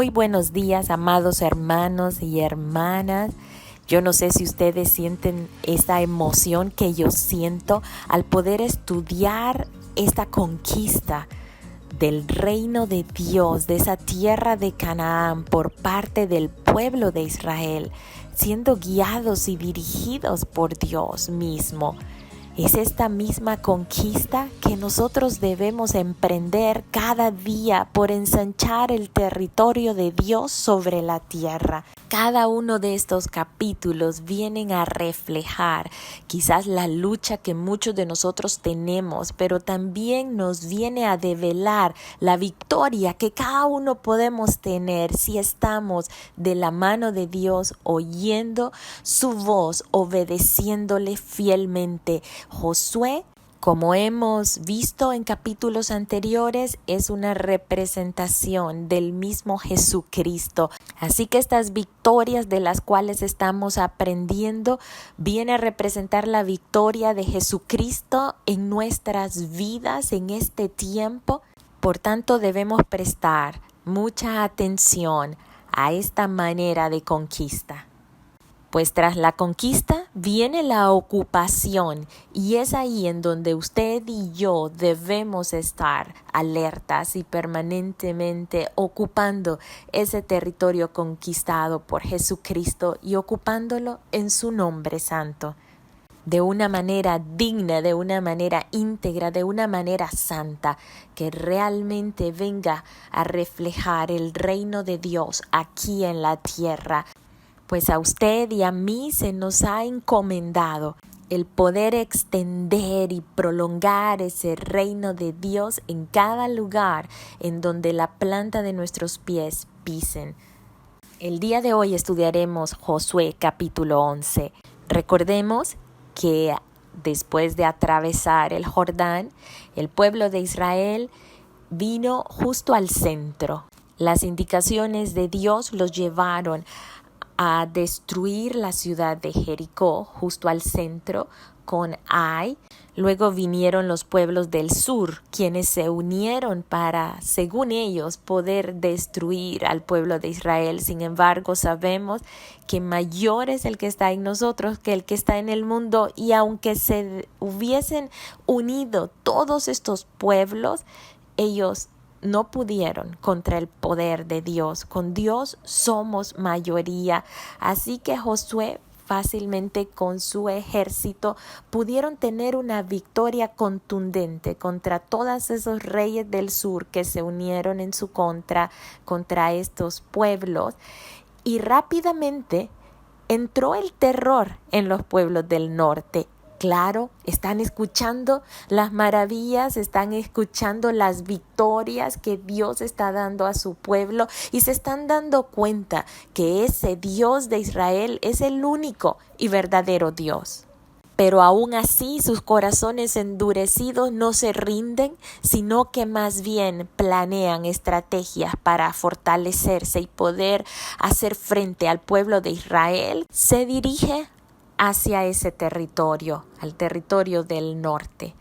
Muy buenos días, amados hermanos y hermanas. Yo no sé si ustedes sienten esta emoción que yo siento al poder estudiar esta conquista del reino de Dios, de esa tierra de Canaán por parte del pueblo de Israel, siendo guiados y dirigidos por Dios mismo. Es esta misma conquista que nosotros debemos emprender cada día por ensanchar el territorio de Dios sobre la tierra. Cada uno de estos capítulos vienen a reflejar quizás la lucha que muchos de nosotros tenemos, pero también nos viene a develar la victoria que cada uno podemos tener si estamos de la mano de Dios, oyendo su voz, obedeciéndole fielmente. Josué, como hemos visto en capítulos anteriores, es una representación del mismo Jesucristo. Así que estas victorias de las cuales estamos aprendiendo viene a representar la victoria de Jesucristo en nuestras vidas en este tiempo. Por tanto, debemos prestar mucha atención a esta manera de conquista. Pues tras la conquista viene la ocupación y es ahí en donde usted y yo debemos estar alertas y permanentemente ocupando ese territorio conquistado por Jesucristo y ocupándolo en su nombre santo. De una manera digna, de una manera íntegra, de una manera santa, que realmente venga a reflejar el reino de Dios aquí en la tierra. Pues a usted y a mí se nos ha encomendado el poder extender y prolongar ese reino de Dios en cada lugar en donde la planta de nuestros pies pisen. El día de hoy estudiaremos Josué capítulo 11. Recordemos que después de atravesar el Jordán, el pueblo de Israel vino justo al centro. Las indicaciones de Dios los llevaron a destruir la ciudad de Jericó, justo al centro, con Ai. Luego vinieron los pueblos del sur, quienes se unieron para, según ellos, poder destruir al pueblo de Israel. Sin embargo, sabemos que mayor es el que está en nosotros que el que está en el mundo, y aunque se hubiesen unido todos estos pueblos, ellos no pudieron contra el poder de Dios. Con Dios somos mayoría. Así que Josué fácilmente con su ejército pudieron tener una victoria contundente contra todos esos reyes del sur que se unieron en su contra estos pueblos. Y rápidamente entró el terror en los pueblos del norte. Claro, están escuchando las maravillas, están escuchando las victorias que Dios está dando a su pueblo y se están dando cuenta que ese Dios de Israel es el único y verdadero Dios. Pero aún así sus corazones endurecidos no se rinden, sino que más bien planean estrategias para fortalecerse y poder hacer frente al pueblo de Israel. Se dirige hacia ese territorio, al territorio del norte.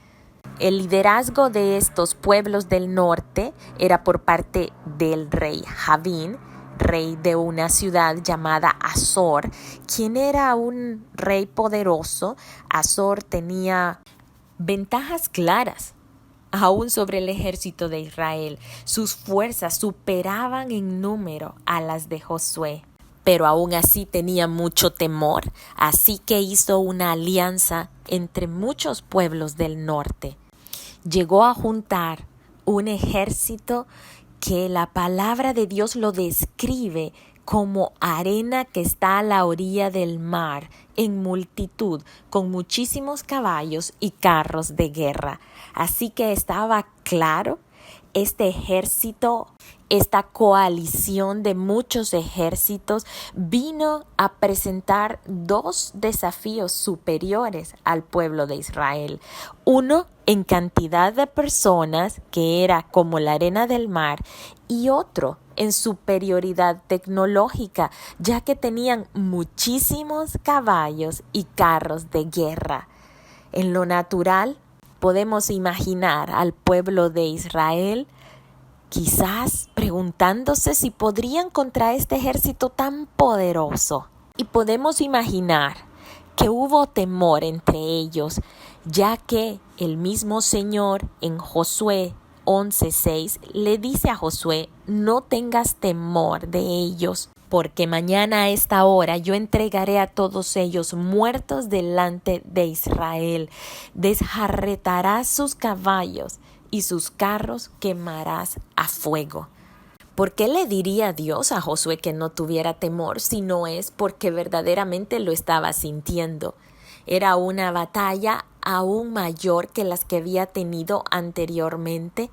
El liderazgo de estos pueblos del norte era por parte del rey Javín, rey de una ciudad llamada Azor, quien era un rey poderoso. Azor tenía ventajas claras aún sobre el ejército de Israel. Sus fuerzas superaban en número a las de Josué. Pero aún así tenía mucho temor, así que hizo una alianza entre muchos pueblos del norte. Llegó a juntar un ejército que la palabra de Dios lo describe como arena que está a la orilla del mar, en multitud, con muchísimos caballos y carros de guerra. Así que estaba claro, este ejército, esta coalición de muchos ejércitos vino a presentar dos desafíos superiores al pueblo de Israel. Uno en cantidad de personas, que era como la arena del mar, y otro en superioridad tecnológica, ya que tenían muchísimos caballos y carros de guerra. En lo natural, podemos imaginar al pueblo de Israel quizás preocupado preguntándose si podrían contra este ejército tan poderoso. Y podemos imaginar que hubo temor entre ellos, ya que el mismo Señor en Josué 11:6 le dice a Josué: no tengas temor de ellos, porque mañana a esta hora yo entregaré a todos ellos muertos delante de Israel. Desjarretarás sus caballos y sus carros quemarás a fuego. ¿Por qué le diría Dios a Josué que no tuviera temor si no es porque verdaderamente lo estaba sintiendo? Era una batalla aún mayor que las que había tenido anteriormente.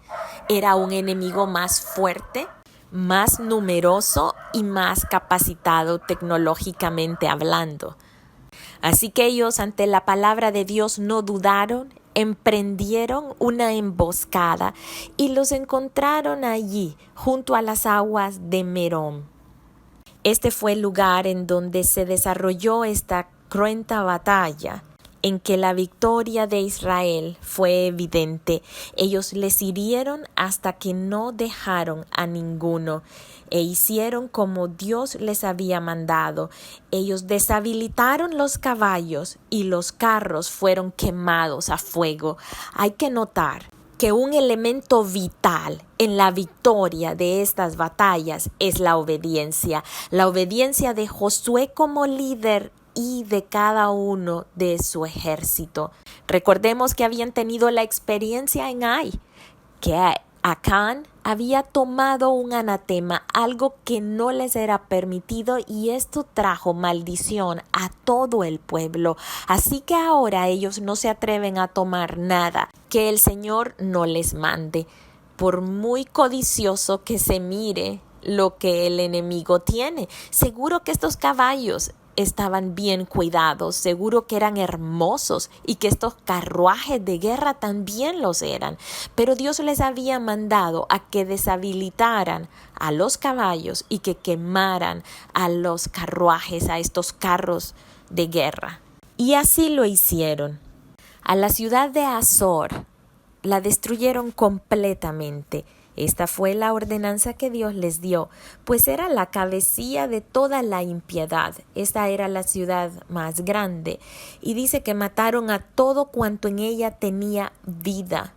Era un enemigo más fuerte, más numeroso y más capacitado tecnológicamente hablando. Así que ellos, ante la palabra de Dios, no dudaron, emprendieron una emboscada y los encontraron allí, junto a las aguas de Merom. Este fue el lugar en donde se desarrolló esta cruenta batalla, en que la victoria de Israel fue evidente. Ellos les hirieron hasta que no dejaron a ninguno, e hicieron como Dios les había mandado. Ellos deshabilitaron los caballos y los carros fueron quemados a fuego. Hay que notar que un elemento vital en la victoria de estas batallas es la obediencia de Josué como líder y de cada uno de su ejército. Recordemos que habían tenido la experiencia en Ai, que Acán había tomado un anatema, algo que no les era permitido, y esto trajo maldición a todo el pueblo. Así que ahora ellos no se atreven a tomar nada que el Señor no les mande, por muy codicioso que se mire lo que el enemigo tiene. Seguro que estos caballos estaban bien cuidados, seguro que eran hermosos y que estos carruajes de guerra también los eran, pero Dios les había mandado a que deshabilitaran a los caballos y que quemaran a los carruajes, a estos carros de guerra. Y así lo hicieron. A la ciudad de Azor la destruyeron completamente. Esta fue la ordenanza que Dios les dio, pues era la cabecilla de toda la impiedad. Esta era la ciudad más grande, y dice que mataron a todo cuanto en ella tenía vida,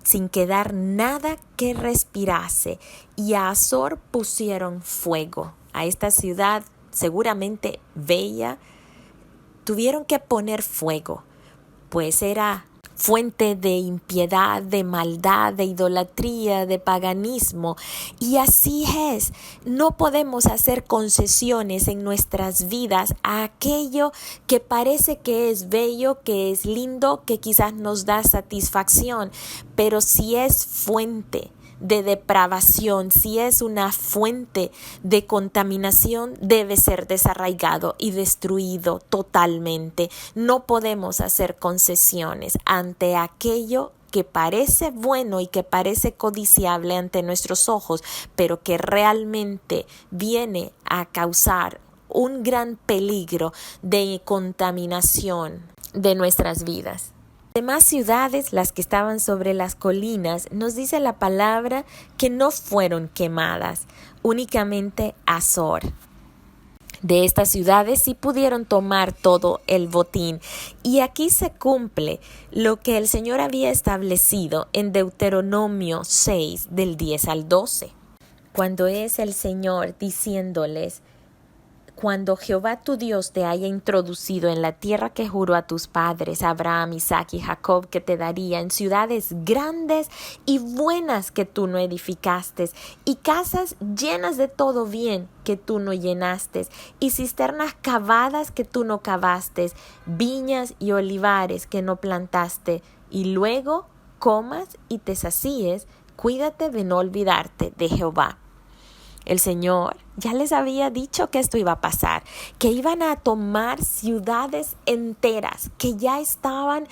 sin quedar nada que respirase, y a Azor pusieron fuego. A esta ciudad, seguramente bella, tuvieron que poner fuego, pues era fuente de impiedad, de maldad, de idolatría, de paganismo. Y así es, no podemos hacer concesiones en nuestras vidas a aquello que parece que es bello, que es lindo, que quizás nos da satisfacción, pero si es fuente de depravación, si es una fuente de contaminación, debe ser desarraigado y destruido totalmente. No podemos hacer concesiones ante aquello que parece bueno y que parece codiciable ante nuestros ojos, pero que realmente viene a causar un gran peligro de contaminación de nuestras vidas. Demás ciudades, las que estaban sobre las colinas, nos dice la palabra que no fueron quemadas, únicamente Azor. De estas ciudades sí pudieron tomar todo el botín, y aquí se cumple lo que el Señor había establecido en Deuteronomio 6 del 10 al 12, cuando es el Señor diciéndoles: cuando Jehová tu Dios te haya introducido en la tierra que juró a tus padres, Abraham, Isaac y Jacob, que te daría, en ciudades grandes y buenas que tú no edificaste, y casas llenas de todo bien que tú no llenaste, y cisternas cavadas que tú no cavaste, viñas y olivares que no plantaste, y luego comas y te sacíes, cuídate de no olvidarte de Jehová. El Señor ya les había dicho que esto iba a pasar, que iban a tomar ciudades enteras que ya estaban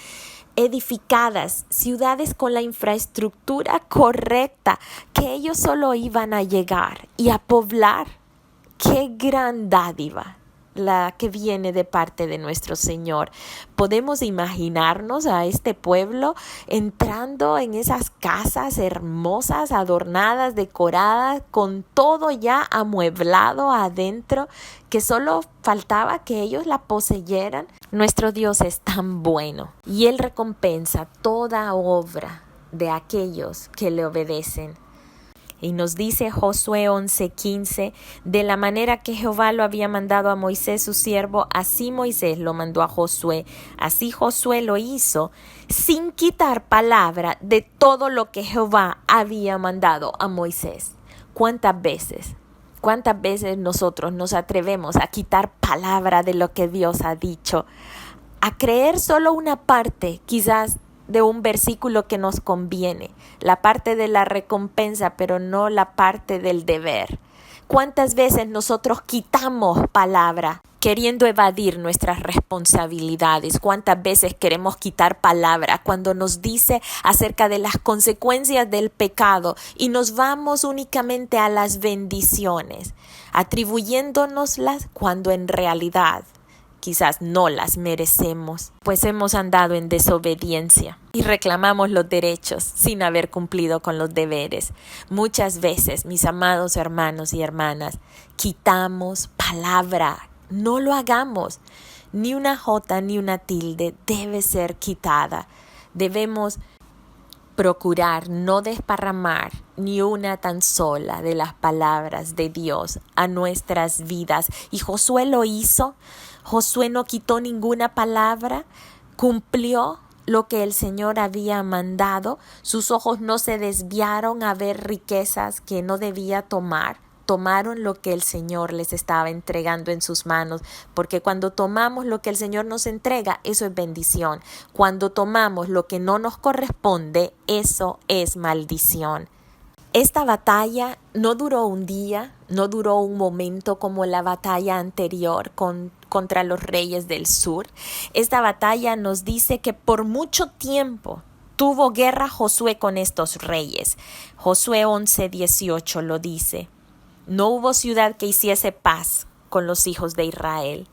edificadas, ciudades con la infraestructura correcta, que ellos solo iban a llegar y a poblar. ¡Qué gran dádiva! la que viene de parte de nuestro Señor. Podemos imaginarnos a este pueblo entrando en esas casas hermosas, adornadas, decoradas, con todo ya amueblado adentro, que solo faltaba que ellos la poseyeran. Nuestro Dios es tan bueno y Él recompensa toda obra de aquellos que le obedecen. Y nos dice Josué 11:15, de la manera que Jehová lo había mandado a Moisés su siervo, así Moisés lo mandó a Josué. Así Josué lo hizo sin quitar palabra de todo lo que Jehová había mandado a Moisés. ¿Cuántas veces nosotros nos atrevemos a quitar palabra de lo que Dios ha dicho? A creer solo una parte, quizás, de un versículo que nos conviene, la parte de la recompensa, pero no la parte del deber. ¿Cuántas veces nosotros quitamos palabra queriendo evadir nuestras responsabilidades? ¿Cuántas veces queremos quitar palabra cuando nos dice acerca de las consecuencias del pecado y nos vamos únicamente a las bendiciones, atribuyéndonoslas cuando en realidad quizás no las merecemos, pues hemos andado en desobediencia y reclamamos los derechos sin haber cumplido con los deberes? Muchas veces, mis amados hermanos y hermanas, quitamos palabra. No lo hagamos. Ni una jota ni una tilde debe ser quitada. Debemos procurar no desparramar ni una tan sola de las palabras de Dios a nuestras vidas. Y Josué lo hizo. Josué no quitó ninguna palabra, cumplió lo que el Señor había mandado. Sus ojos no se desviaron a ver riquezas que no debía tomar. Tomaron lo que el Señor les estaba entregando en sus manos, porque cuando tomamos lo que el Señor nos entrega, eso es bendición. Cuando tomamos lo que no nos corresponde, eso es maldición. Esta batalla no duró un día, no duró un momento como la batalla anterior contra los reyes del sur. Esta batalla nos dice que por mucho tiempo tuvo guerra Josué con estos reyes. Josué 11:18 lo dice. No hubo ciudad que hiciese paz con los hijos de Israel.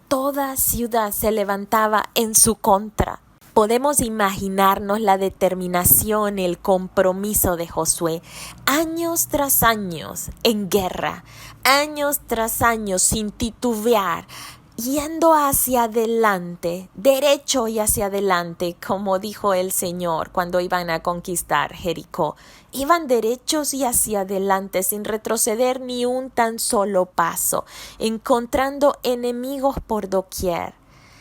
Toda ciudad se levantaba en su contra. Podemos imaginarnos la determinación, el compromiso de Josué, años tras años en guerra, años tras años sin titubear, yendo hacia adelante, derecho y hacia adelante, como dijo el Señor cuando iban a conquistar Jericó. Iban derechos y hacia adelante sin retroceder ni un tan solo paso, encontrando enemigos por doquier.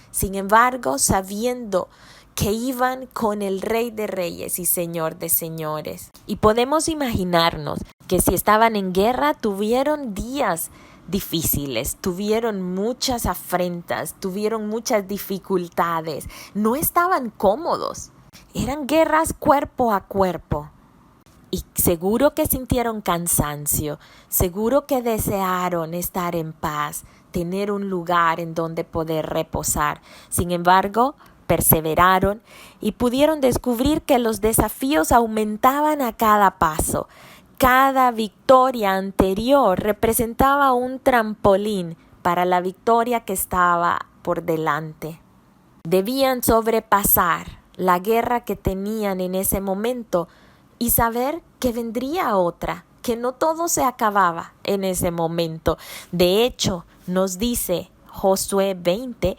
Sin embargo, sabiendo que iban con el Rey de Reyes y Señor de Señores. Y podemos imaginarnos que si estaban en guerra, tuvieron días difíciles, tuvieron muchas afrentas, tuvieron muchas dificultades, no estaban cómodos. Eran guerras cuerpo a cuerpo. Y seguro que sintieron cansancio, seguro que desearon estar en paz, tener un lugar en donde poder reposar. Sin embargo, perseveraron y pudieron descubrir que los desafíos aumentaban a cada paso. Cada victoria anterior representaba un trampolín para la victoria que estaba por delante. Debían sobrepasar la guerra que tenían en ese momento y saber que vendría otra, que no todo se acababa en ese momento. De hecho, nos dice Josué 20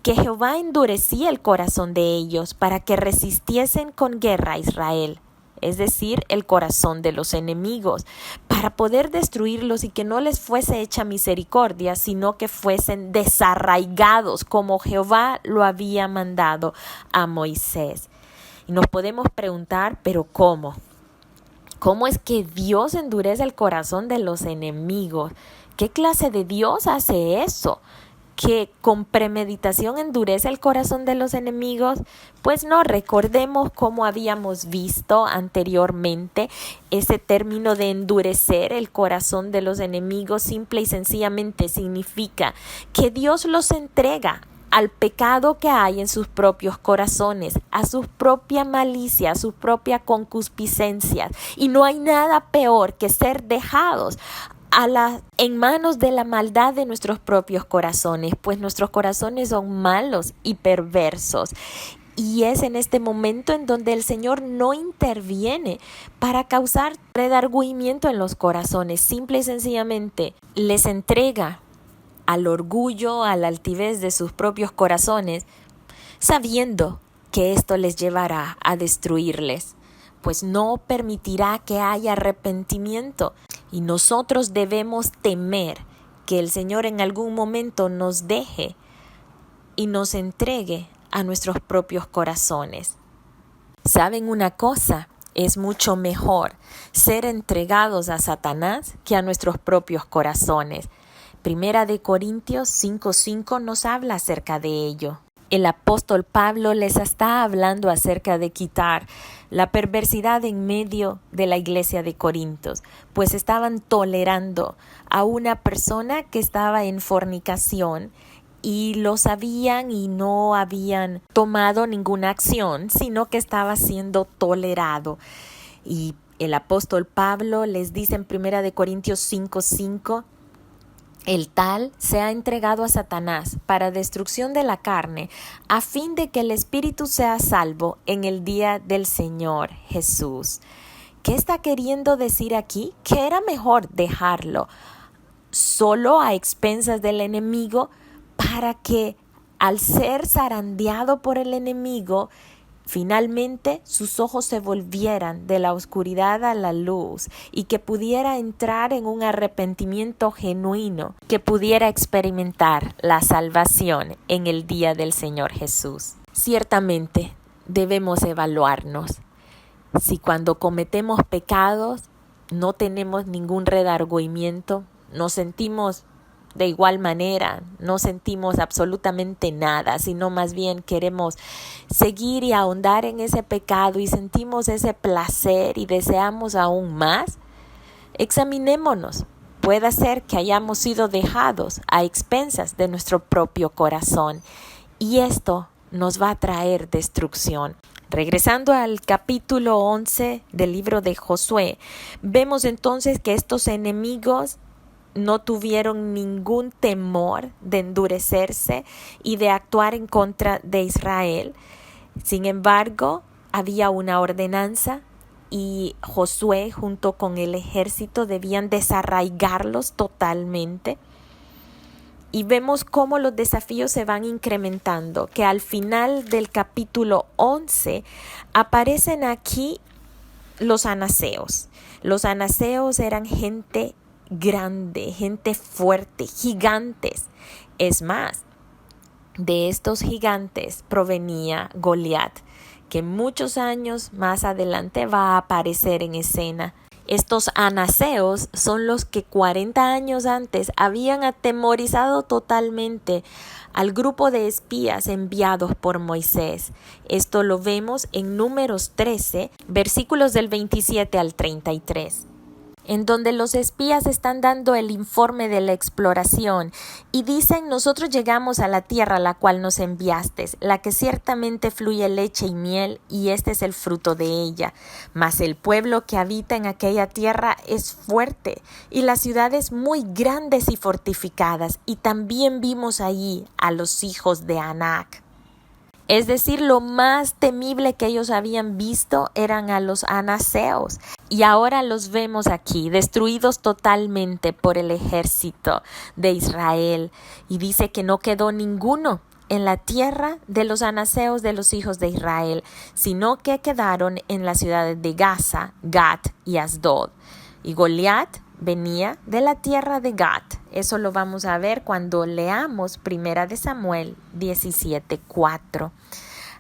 que Jehová endurecía el corazón de ellos para que resistiesen con guerra a Israel, es decir, el corazón de los enemigos, para poder destruirlos y que no les fuese hecha misericordia, sino que fuesen desarraigados como Jehová lo había mandado a Moisés. Y nos podemos preguntar, ¿pero cómo? ¿Cómo es que Dios endurece el corazón de los enemigos? ¿Qué clase de Dios hace eso? ¿Que con premeditación endurece el corazón de los enemigos? Pues no, recordemos cómo habíamos visto anteriormente ese término de endurecer el corazón de los enemigos. Simple y sencillamente significa que Dios los entrega al pecado que hay en sus propios corazones, a su propia malicia, a su propia concupiscencia. Y no hay nada peor que ser dejados en manos de la maldad de nuestros propios corazones, pues nuestros corazones son malos y perversos. Y es en este momento en donde el Señor no interviene para causar redargüimiento en los corazones. Simple y sencillamente les entrega al orgullo, a la altivez de sus propios corazones, sabiendo que esto les llevará a destruirles, pues no permitirá que haya arrepentimiento. Y nosotros debemos temer que el Señor en algún momento nos deje y nos entregue a nuestros propios corazones. ¿Saben una cosa? Es mucho mejor ser entregados a Satanás que a nuestros propios corazones. Primera de Corintios 5:5 nos habla acerca de ello. El apóstol Pablo les está hablando acerca de quitar la perversidad en medio de la iglesia de Corintios, pues estaban tolerando a una persona que estaba en fornicación y lo sabían y no habían tomado ninguna acción, sino que estaba siendo tolerado. Y el apóstol Pablo les dice en 1 Corintios 5:5, el tal se ha entregado a Satanás para destrucción de la carne, a fin de que el espíritu sea salvo en el día del Señor Jesús. ¿Qué está queriendo decir aquí? Que era mejor dejarlo solo a expensas del enemigo, para que al ser zarandeado por el enemigo, finalmente sus ojos se volvieran de la oscuridad a la luz y que pudiera entrar en un arrepentimiento genuino, que pudiera experimentar la salvación en el día del Señor Jesús. Ciertamente debemos evaluarnos. Si cuando cometemos pecados no tenemos ningún redargüimiento, nos sentimos de igual manera, no sentimos absolutamente nada, sino más bien queremos seguir y ahondar en ese pecado y sentimos ese placer y deseamos aún más, examinémonos. Puede ser que hayamos sido dejados a expensas de nuestro propio corazón y esto nos va a traer destrucción. Regresando al capítulo 11 del libro de Josué, vemos entonces que estos enemigos no tuvieron ningún temor de endurecerse y de actuar en contra de Israel. Sin embargo, había una ordenanza y Josué junto con el ejército debían desarraigarlos totalmente. Y vemos cómo los desafíos se van incrementando, que al final del capítulo 11 aparecen aquí los anaseos. Los anaseos eran gente grande, gente fuerte, gigantes. Es más, de estos gigantes provenía Goliat, que muchos años más adelante va a aparecer en escena. Estos anaseos son los que 40 años antes habían atemorizado totalmente al grupo de espías enviados por Moisés. Esto lo vemos en Números 13, versículos del 27 al 33. En donde los espías están dando el informe de la exploración y dicen: nosotros llegamos a la tierra a la cual nos enviaste, la que ciertamente fluye leche y miel, y este es el fruto de ella. Mas el pueblo que habita en aquella tierra es fuerte, y las ciudades muy grandes y fortificadas, y también vimos allí a los hijos de Anac. Es decir, lo más temible que ellos habían visto eran a los anaseos. Y ahora los vemos aquí, destruidos totalmente por el ejército de Israel. Y dice que no quedó ninguno en la tierra de los anaseos de los hijos de Israel, sino que quedaron en las ciudades de Gaza, Gat y Asdod. Y Goliat venía de la tierra de Gat. Eso lo vamos a ver cuando leamos 1 de Samuel 17:4.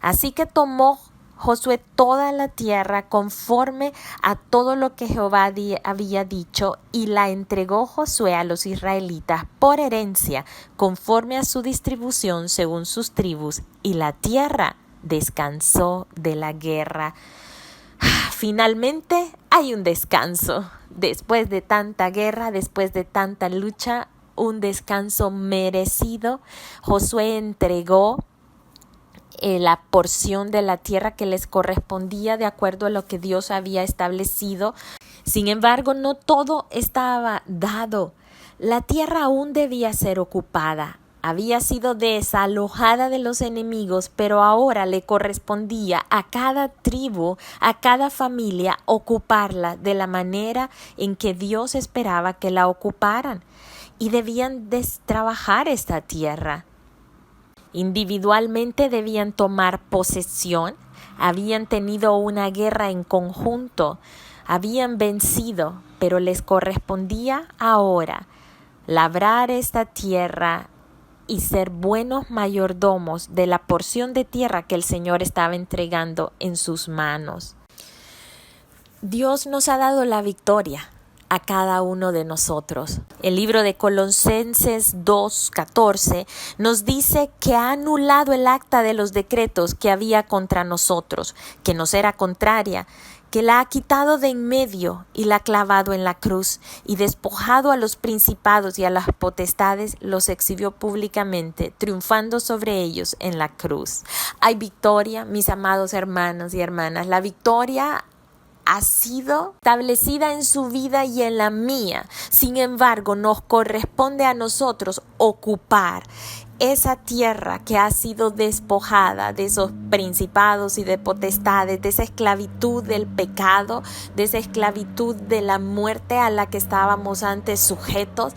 Así que tomó Josué toda la tierra conforme a todo lo que Jehová había dicho, y la entregó Josué a los israelitas por herencia, conforme a su distribución según sus tribus, y la tierra descansó de la guerra. Finalmente hay un descanso. Después de tanta guerra, después de tanta lucha, un descanso merecido. Josué entregó la porción de la tierra que les correspondía de acuerdo a lo que Dios había establecido. Sin embargo, no todo estaba dado. La tierra aún debía ser ocupada. Había sido desalojada de los enemigos, pero ahora le correspondía a cada tribu, a cada familia, ocuparla de la manera en que Dios esperaba que la ocuparan. Y debían trabajar esta tierra. Individualmente debían tomar posesión, habían tenido una guerra en conjunto, habían vencido, pero les correspondía ahora labrar esta tierra y ser buenos mayordomos de la porción de tierra que el Señor estaba entregando en sus manos. Dios nos ha dado la victoria a cada uno de nosotros. El libro de Colosenses 2:14 nos dice que ha anulado el acta de los decretos que había contra nosotros, que nos era contraria, que la ha quitado de en medio y la ha clavado en la cruz, y despojado a los principados y a las potestades, los exhibió públicamente, triunfando sobre ellos en la cruz. Hay victoria, mis amados hermanos y hermanas. La victoria ha sido establecida en su vida y en la mía. Sin embargo, nos corresponde a nosotros ocupar esa tierra que ha sido despojada de esos principados y de potestades, de esa esclavitud del pecado, de esa esclavitud de la muerte a la que estábamos antes sujetos.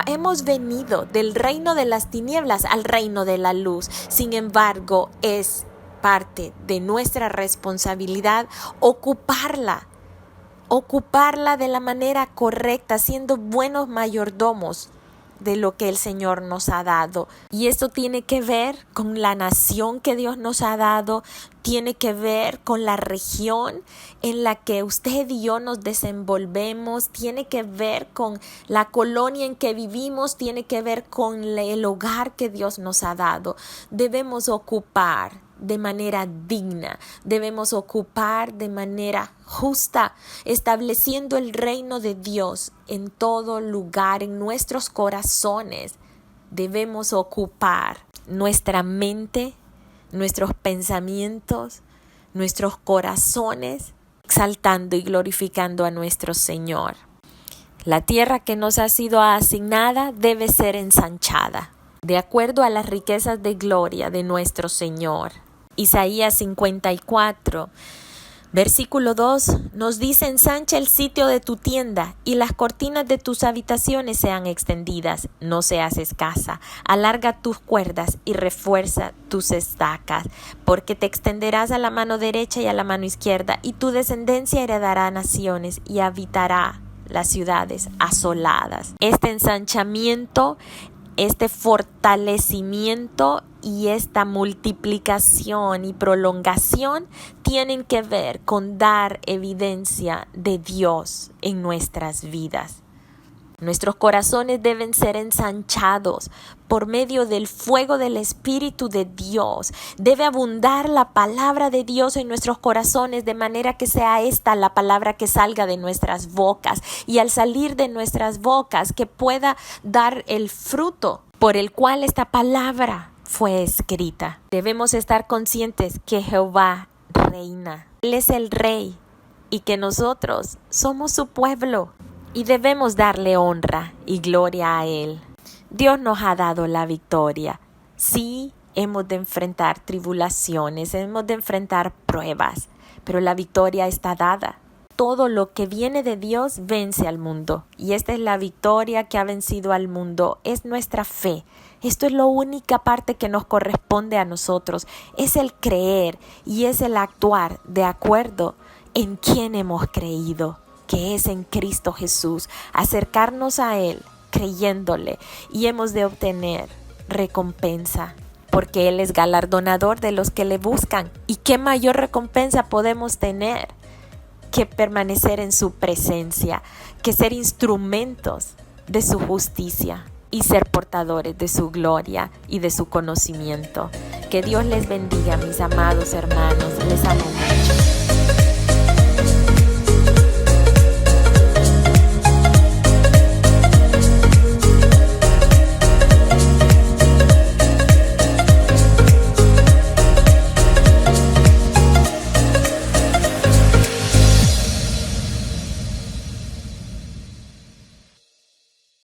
Hemos venido del reino de las tinieblas al reino de la luz. Sin embargo, es parte de nuestra responsabilidad ocuparla de la manera correcta, siendo buenos mayordomos de lo que el Señor nos ha dado. Y esto tiene que ver con la nación que Dios nos ha dado, tiene que ver con la región en la que usted y yo nos desenvolvemos, tiene que ver con la colonia en que vivimos, tiene que ver con el hogar que Dios nos ha dado. Debemos ocupar de manera digna, debemos ocupar de manera justa, estableciendo el reino de Dios en todo lugar, en nuestros corazones. Debemos ocupar nuestra mente, nuestros pensamientos, nuestros corazones, exaltando y glorificando a nuestro Señor. La tierra que nos ha sido asignada debe ser ensanchada, de acuerdo a las riquezas de gloria de nuestro Señor. Isaías 54, versículo 2 nos dice: ensancha el sitio de tu tienda y las cortinas de tus habitaciones sean extendidas, no seas escasa, alarga tus cuerdas y refuerza tus estacas, porque te extenderás a la mano derecha y a la mano izquierda, y tu descendencia heredará naciones y habitará las ciudades asoladas. Este ensanchamiento, este fortalecimiento y esta multiplicación y prolongación tienen que ver con dar evidencia de Dios en nuestras vidas. Nuestros corazones deben ser ensanchados por medio del fuego del Espíritu de Dios. Debe abundar la palabra de Dios en nuestros corazones, de manera que sea esta la palabra que salga de nuestras bocas, y al salir de nuestras bocas que pueda dar el fruto por el cual esta palabra fue escrita. Debemos estar conscientes que Jehová reina. Él es el Rey y que nosotros somos su pueblo y debemos darle honra y gloria a Él. Dios nos ha dado la victoria. Sí, hemos de enfrentar tribulaciones, hemos de enfrentar pruebas, pero la victoria está dada. Todo lo que viene de Dios vence al mundo, y esta es la victoria que ha vencido al mundo, es nuestra fe. Esto es la única parte que nos corresponde a nosotros, es el creer y es el actuar de acuerdo en quien hemos creído, que es en Cristo Jesús, acercarnos a Él creyéndole, y hemos de obtener recompensa, porque Él es galardonador de los que le buscan. ¿Y qué mayor recompensa podemos tener que permanecer en su presencia, que ser instrumentos de su justicia y ser portadores de su gloria y de su conocimiento? Que Dios les bendiga, mis amados hermanos, les amo